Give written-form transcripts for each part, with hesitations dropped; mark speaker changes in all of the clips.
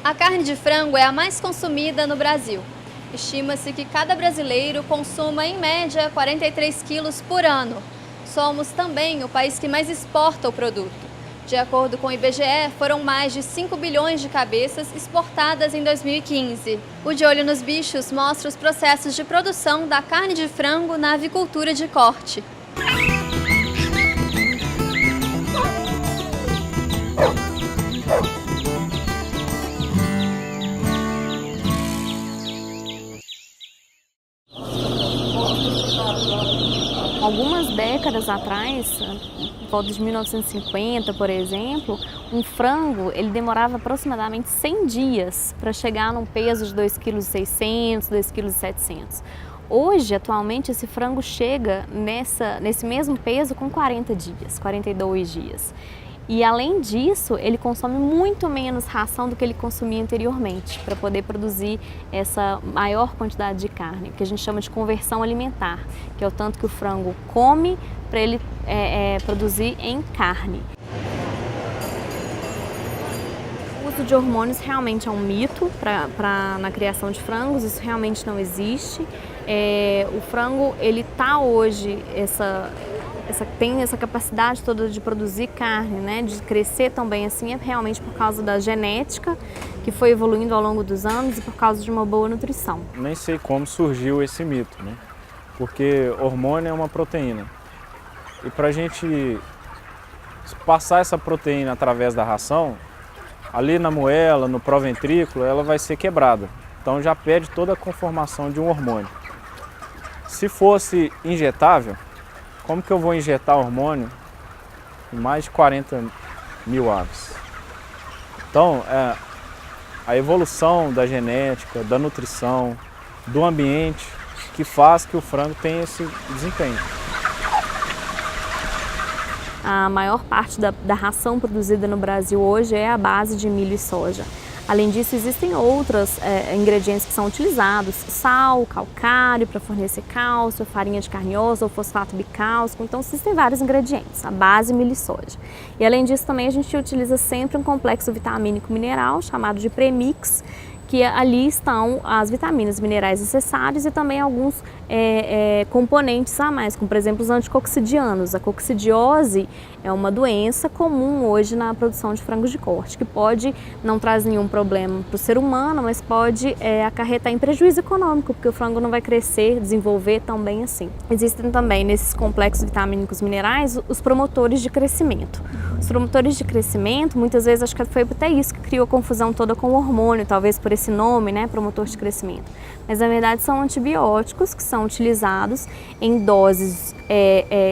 Speaker 1: A carne de frango é a mais consumida no Brasil. Estima-se que cada brasileiro consuma, em média, 43 quilos por ano. Somos também o país que mais exporta o produto. De acordo com o IBGE, foram mais de 5 bilhões de cabeças exportadas em 2015. O De Olho nos Bichos mostra os processos de produção da carne de frango na avicultura de corte.
Speaker 2: Algumas décadas atrás, por volta de 1950, por exemplo, um frango ele demorava aproximadamente 100 dias para chegar num peso de 2,6 kg, 2,7 kg. Hoje, atualmente, esse frango chega nesse mesmo peso com 40 dias, 42 dias. E além disso, ele consome muito menos ração do que ele consumia anteriormente, para poder produzir essa maior quantidade de carne, que a gente chama de conversão alimentar, que é o tanto que o frango come para ele produzir em carne. O uso de hormônios realmente é um mito na criação de frangos, isso realmente não existe. O frango, ele tá hoje, tem essa capacidade toda de produzir carne, né, de crescer também assim, é realmente por causa da genética que foi evoluindo ao longo dos anos e por causa de uma boa nutrição.
Speaker 3: Nem sei como surgiu esse mito, né? Porque hormônio é uma proteína. E para a gente passar essa proteína através da ração, ali na moela, no proventrículo, ela vai ser quebrada. Então já perde toda a conformação de um hormônio. Se fosse injetável, como que eu vou injetar hormônio em mais de 40 mil aves? Então, a evolução da genética, da nutrição, do ambiente, que faz que o frango tenha esse desempenho.
Speaker 2: A maior parte da ração produzida no Brasil hoje é a base de milho e soja. Além disso, existem outros ingredientes que são utilizados, sal, calcário para fornecer cálcio, farinha de carniosa ou fosfato bicálcico, então existem vários ingredientes, a base milho e soja. E além disso também a gente utiliza sempre um complexo vitamínico mineral chamado de premix, que ali estão as vitaminas minerais necessárias e também alguns componentes a mais, como por exemplo os anticoxidianos. A coccidiose é uma doença comum hoje na produção de frangos de corte, que pode não trazer nenhum problema para o ser humano, mas pode acarretar em prejuízo econômico, porque o frango não vai crescer, desenvolver tão bem assim. Existem também nesses complexos vitamínicos minerais os promotores de crescimento. Os promotores de crescimento, muitas vezes, acho que foi até isso que criou a confusão toda com o hormônio, talvez por esse nome, né, promotor de crescimento. Mas, na verdade, são antibióticos que são utilizados em doses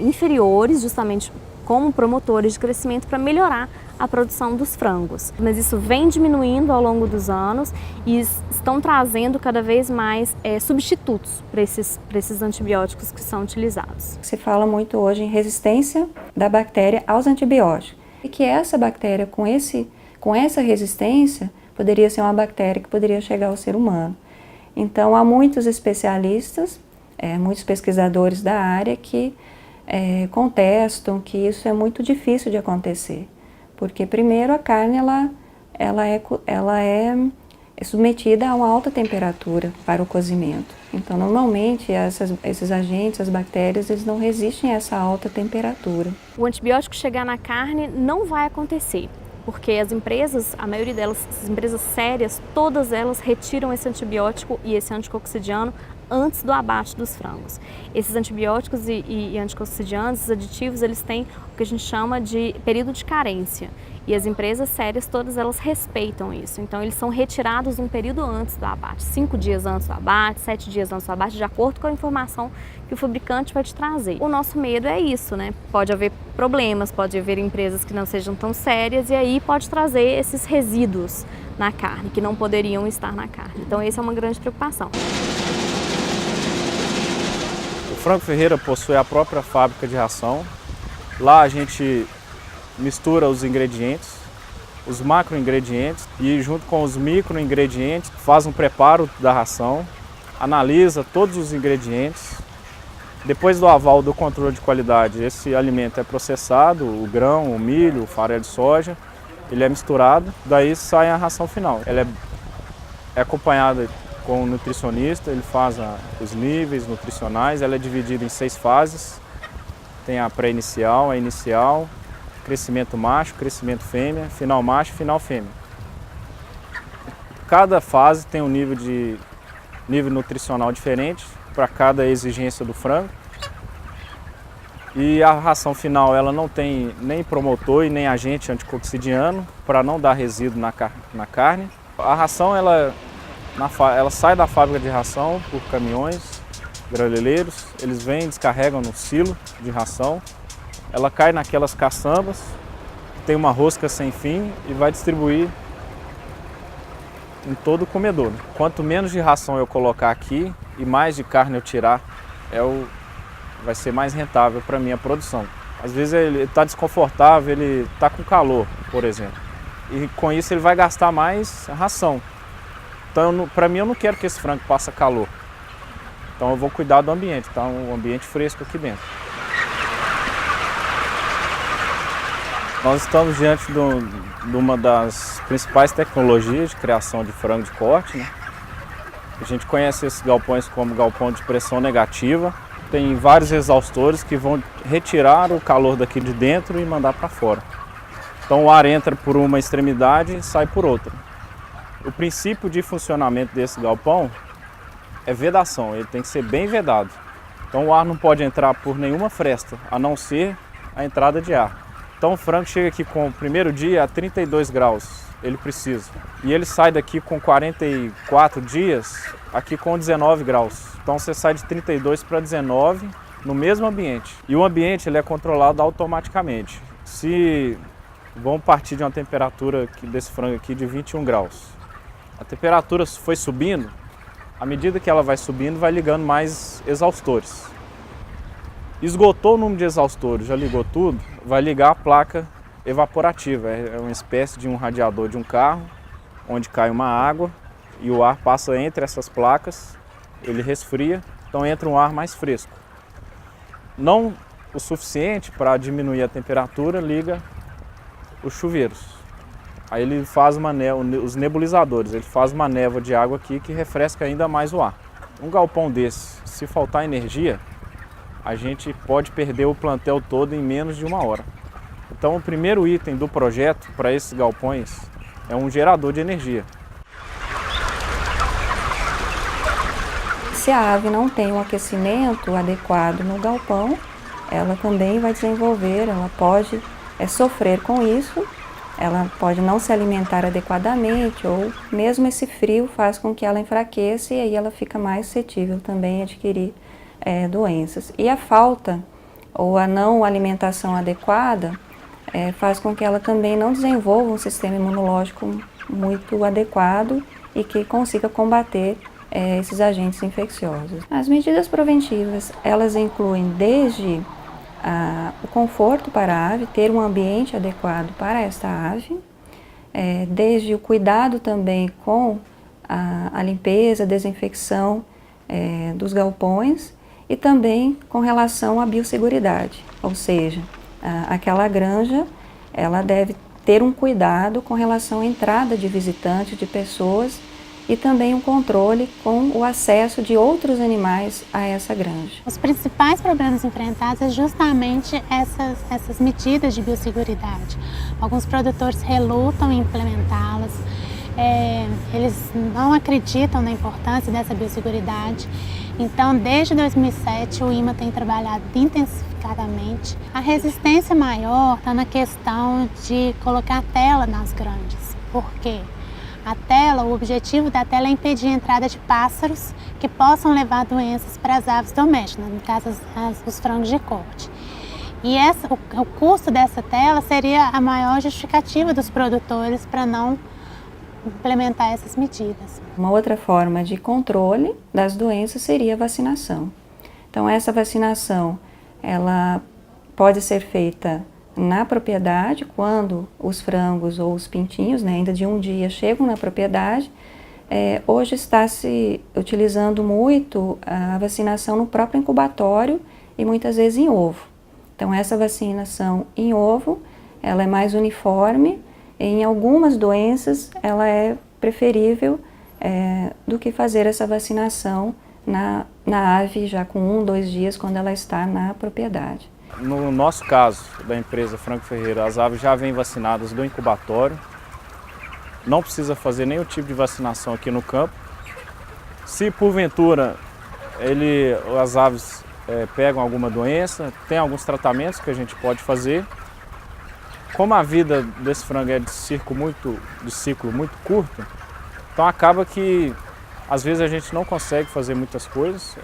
Speaker 2: inferiores, justamente como promotores de crescimento, para melhorar a produção dos frangos. Mas isso vem diminuindo ao longo dos anos e estão trazendo cada vez mais substitutos para esses antibióticos que são utilizados.
Speaker 4: Se fala muito hoje em resistência da bactéria aos antibióticos. E que essa bactéria, com essa resistência, poderia ser uma bactéria que poderia chegar ao ser humano. Então, há muitos especialistas, muitos pesquisadores da área que contestam que isso é muito difícil de acontecer. Porque, primeiro, a carne ela é submetida a uma alta temperatura para o cozimento. Então, normalmente, esses agentes, as bactérias, eles não resistem a essa alta temperatura.
Speaker 2: O antibiótico chegar na carne não vai acontecer, porque as empresas, a maioria delas, as empresas sérias, todas elas retiram esse antibiótico e esse anticoccidiano antes do abate dos frangos. Esses antibióticos e anticoccidianos, esses aditivos, eles têm o que a gente chama de período de carência. E as empresas sérias, todas elas respeitam isso. Então, eles são retirados um período antes do abate, 5 dias antes do abate, 7 dias antes do abate, de acordo com a informação que o fabricante vai te trazer. O nosso medo é isso, né? Pode haver problemas, pode haver empresas que não sejam tão sérias e aí pode trazer esses resíduos na carne, que não poderiam estar na carne. Então, essa é uma grande preocupação.
Speaker 3: O Frango Ferreira possui a própria fábrica de ração. Lá a gente mistura os ingredientes, os macroingredientes e junto com os microingredientes faz um preparo da ração, analisa todos os ingredientes. Depois do aval do controle de qualidade, esse alimento é processado, o grão, o milho, o farelo de soja, ele é misturado, daí sai a ração final. Ela é acompanhada com o nutricionista, ele faz os níveis nutricionais, ela é dividida em 6 fases. Tem a pré-inicial, a inicial, crescimento macho, crescimento fêmea, final macho e final fêmea. Cada fase tem um nível nutricional diferente para cada exigência do frango. E a ração final ela não tem nem promotor e nem agente anticoccidiano para não dar resíduo na carne. A ração ela sai da fábrica de ração por caminhões, graleleiros, eles vêm, descarregam no silo de ração, ela cai naquelas caçambas, tem uma rosca sem fim e vai distribuir em todo o comedor. Quanto menos de ração eu colocar aqui e mais de carne eu tirar, vai ser mais rentável para mim a produção. Às vezes ele está desconfortável, ele está com calor, por exemplo, e com isso ele vai gastar mais ração. Então, para mim, eu não quero que esse frango passe calor. Então eu vou cuidar do ambiente, tá? Um ambiente fresco aqui dentro. Nós estamos diante de uma das principais tecnologias de criação de frango de corte, né? A gente conhece esses galpões como galpão de pressão negativa. Tem vários exaustores que vão retirar o calor daqui de dentro e mandar para fora. Então o ar entra por uma extremidade e sai por outra. O princípio de funcionamento desse galpão é vedação, ele tem que ser bem vedado. Então o ar não pode entrar por nenhuma fresta, a não ser a entrada de ar. Então o frango chega aqui com o primeiro dia a 32 graus, ele precisa. E ele sai daqui com 44 dias, aqui com 19 graus. Então você sai de 32 para 19 no mesmo ambiente. E o ambiente ele é controlado automaticamente. Se vamos partir de uma temperatura desse frango aqui de 21 graus. A temperatura foi subindo, à medida que ela vai subindo, vai ligando mais exaustores. Esgotou o número de exaustores, já ligou tudo, vai ligar a placa evaporativa. É uma espécie de um radiador de um carro, onde cai uma água e o ar passa entre essas placas, ele resfria, então entra um ar mais fresco. Não o suficiente para diminuir a temperatura, liga os chuveiros. Aí ele faz os nebulizadores, ele faz uma névoa de água aqui que refresca ainda mais o ar. Um galpão desse, se faltar energia, a gente pode perder o plantel todo em menos de 1 hora. Então o primeiro item do projeto para esses galpões é um gerador de energia.
Speaker 4: Se a ave não tem um aquecimento adequado no galpão, ela também vai desenvolver, ela pode sofrer com isso. Ela pode não se alimentar adequadamente ou mesmo esse frio faz com que ela enfraqueça e aí ela fica mais suscetível também a adquirir doenças. E a falta ou a não alimentação adequada faz com que ela também não desenvolva um sistema imunológico muito adequado e que consiga combater esses agentes infecciosos. As medidas preventivas, elas incluem desde o conforto para a ave, ter um ambiente adequado para esta ave, desde o cuidado também com a limpeza, desinfecção dos galpões e também com relação à biosseguridade, ou seja, aquela granja ela deve ter um cuidado com relação à entrada de visitantes, de pessoas e também um controle com o acesso de outros animais a essa granja.
Speaker 5: Os principais problemas enfrentados é justamente essas medidas de biosseguridade. Alguns produtores relutam em implementá-las, eles não acreditam na importância dessa biosseguridade. Então, desde 2007, o IMA tem trabalhado intensificadamente. A resistência maior está na questão de colocar tela nas granjas. Por quê? A tela, o objetivo da tela é impedir a entrada de pássaros que possam levar doenças para as aves domésticas, no caso os frangos de corte. E o custo dessa tela seria a maior justificativa dos produtores para não implementar essas medidas.
Speaker 4: Uma outra forma de controle das doenças seria a vacinação. Então essa vacinação, ela pode ser feita na propriedade, quando os frangos ou os pintinhos, ainda de um dia, chegam na propriedade. Hoje está se utilizando muito a vacinação no próprio incubatório e muitas vezes em ovo. Então essa vacinação em ovo, ela é mais uniforme Em algumas doenças, ela é preferível do que fazer essa vacinação na ave já com 1, 2 dias, quando ela está na propriedade.
Speaker 3: No nosso caso, da empresa Franco Ferreira, as aves já vêm vacinadas do incubatório. Não precisa fazer nenhum tipo de vacinação aqui no campo. Se porventura as aves pegam alguma doença, tem alguns tratamentos que a gente pode fazer. Como a vida desse frango é de ciclo muito curto, então acaba que às vezes a gente não consegue fazer muitas coisas,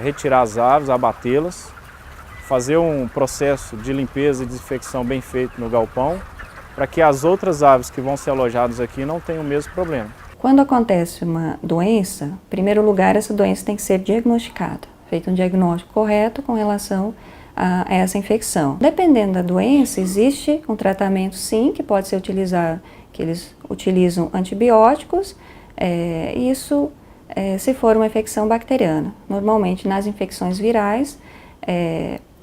Speaker 3: retirar as aves, abatê-las, fazer um processo de limpeza e desinfecção bem feito no galpão, para que as outras aves que vão ser alojadas aqui não tenham o mesmo problema.
Speaker 4: Quando acontece uma doença, em primeiro lugar, essa doença tem que ser diagnosticada, feito um diagnóstico correto com relação a essa infecção. Dependendo da doença, existe um tratamento sim que pode ser utilizado, que eles utilizam antibióticos, isso se for uma infecção bacteriana. Normalmente nas infecções virais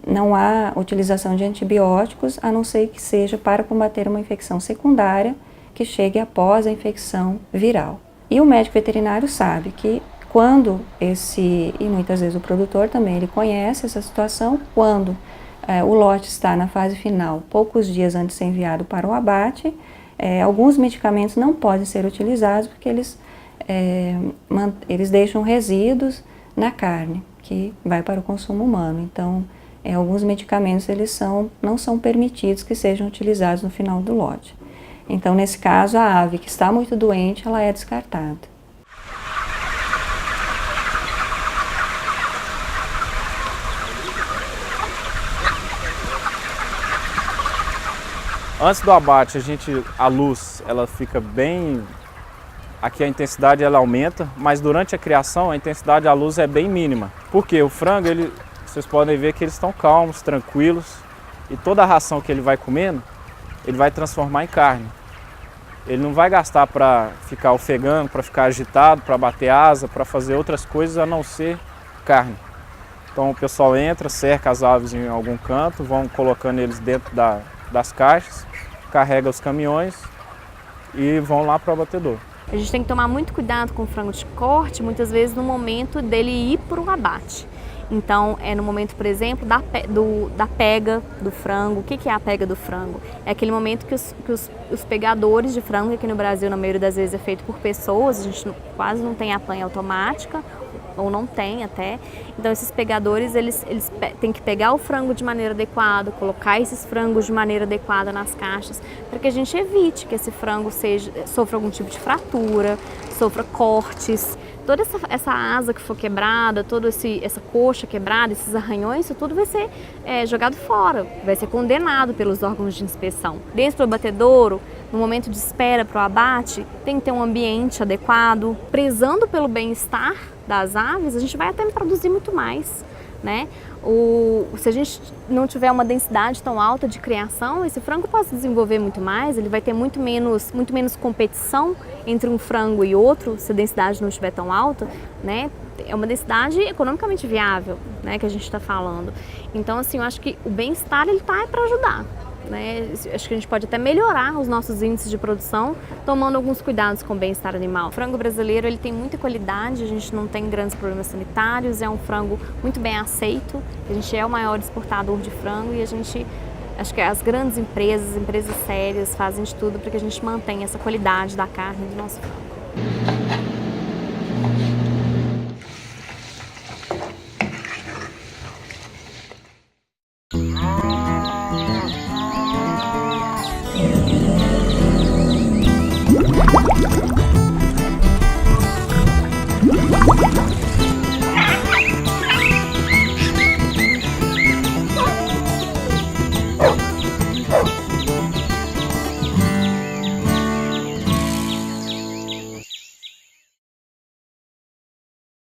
Speaker 4: não há utilização de antibióticos, a não ser que seja para combater uma infecção secundária que chegue após a infecção viral. E o médico veterinário sabe que quando e muitas vezes o produtor também, ele conhece essa situação, quando o lote está na fase final, poucos dias antes de ser enviado para o abate, alguns medicamentos não podem ser utilizados porque eles deixam resíduos na carne, que vai para o consumo humano. Então, alguns medicamentos não são permitidos que sejam utilizados no final do lote. Então, nesse caso, a ave que está muito doente, ela é descartada.
Speaker 3: Antes do abate, a luz ela fica bem... Aqui a intensidade ela aumenta, mas durante a criação a intensidade da luz é bem mínima. Porque o frango, vocês podem ver que eles estão calmos, tranquilos, e toda a ração que ele vai comendo, ele vai transformar em carne. Ele não vai gastar para ficar ofegando, para ficar agitado, para bater asa, para fazer outras coisas a não ser carne. Então o pessoal entra, cerca as aves em algum canto, vão colocando eles dentro das caixas, carrega os caminhões e vão lá para o abatedor.
Speaker 2: A gente tem que tomar muito cuidado com o frango de corte, muitas vezes no momento dele ir para o abate. Então, no momento, por exemplo, da pega do frango. O que é a pega do frango? É aquele momento que os pegadores de frango, que aqui no Brasil, na maioria das vezes, é feito por pessoas, a gente quase não tem a apanha automática, ou não tem até. Então, esses pegadores, eles têm que pegar o frango de maneira adequada, colocar esses frangos de maneira adequada nas caixas, para que a gente evite que esse frango sofra algum tipo de fratura, sofra cortes. Toda essa asa que for quebrada, toda essa coxa quebrada, esses arranhões, isso tudo vai ser jogado fora, vai ser condenado pelos órgãos de inspeção. Dentro do abatedouro, no momento de espera para o abate, tem que ter um ambiente adequado, prezando pelo bem-estar das aves, a gente vai até produzir muito mais, né? Se a gente não tiver uma densidade tão alta de criação, esse frango pode se desenvolver muito mais, ele vai ter muito menos competição entre um frango e outro, se a densidade não estiver tão alta, né? É uma densidade economicamente viável, né, que a gente está falando. Então, assim, eu acho que o bem-estar, ele tá para ajudar, né? Acho que a gente pode até melhorar os nossos índices de produção tomando alguns cuidados com o bem-estar animal. O frango brasileiro, ele tem muita qualidade, a gente não tem grandes problemas sanitários, é um frango muito bem aceito, a gente é o maior exportador de frango e acho que as grandes empresas sérias fazem de tudo para que a gente mantenha essa qualidade da carne do nosso frango.